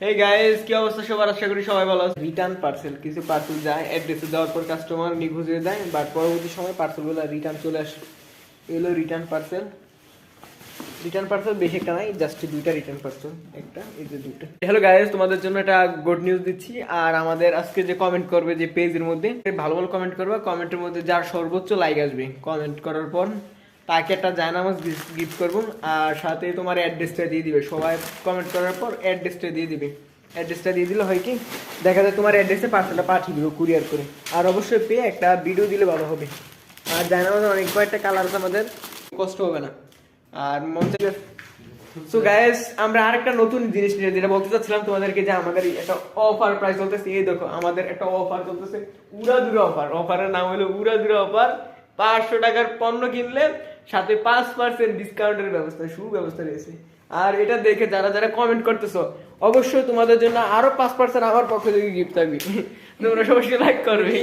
Hey guys, কি অবস্থা সবার? আশা করি সবাই ভালো আছে। রিটার্ন পার্সেল, কিছু পার্সেল যায় অ্যাড্রেসে দেওয়ার পর কাস্টমার নিখোঁজ হয়ে যায়, বাট পরবর্তী সময় পার্সেলগুলো রিটার্ন চলে আসে। এগুলো রিটার্ন পার্সেল। রিটার্ন পার্সেল বেশি একটা নাই, জাস্ট দুইটা রিটার্ন পার্সেল, একটা এই যে দুটো। হ্যালো গাইস, তোমাদের জন্য একটা গুড নিউজ দিচ্ছি। আর আমাদের আজকে যে কমেন্ট করবে যে পেজের মধ্যে, ভালো ভালো কমেন্ট করবে, কমেন্টের মধ্যে যার সর্বোচ্চ লাইক আসবে কমেন্ট করার পর তাকে একটা জায়নামাজ গিফট করবো। আর সাথে তোমার অ্যাড্রেসটা দিয়ে দিবে। সবাই কমেন্ট করার পর অ্যাড্রেসটা দিয়ে দিবে। অ্যাড্রেসটা দিয়ে দিলে হয় কি, দেখা যায় তোমার অ্যাড্রেসে পার্সেলটা পাঠিয়ে দিবে কুরিয়ার করে। আর অবশ্যই পেয়ে একটা ভিডিও দিলে ভালো হবে। আর জায়নামাজ অনেক কয়েকটা কালার আছে, আমাদের কষ্ট হবে না। আর মন চাইলে সো গাইস, আমরা আরেকটা নতুন জিনিস নিয়ে যেটা বলতে চাচ্ছিলাম তোমাদেরকে, যে আমাদের একটা অফার প্রাইস চলতেছে। এই দেখো, আমাদের একটা অফার চলতেছে, উড়াদুরা অফার। অফারের নাম হলো উড়াদুরা অফার। 500 টাকার পণ্য কিনলে সাথে 5% ডিসকাউন্টের ব্যবস্থা, সুব্যবস্থা রয়েছে। আর এটা দেখে যারা যারা কমেন্ট করতেছো, অবশ্যই তোমাদের জন্য আরো 5% আমার পক্ষ থেকে গিফট থাকবে। তোমরা অবশ্যই লাইক করবে।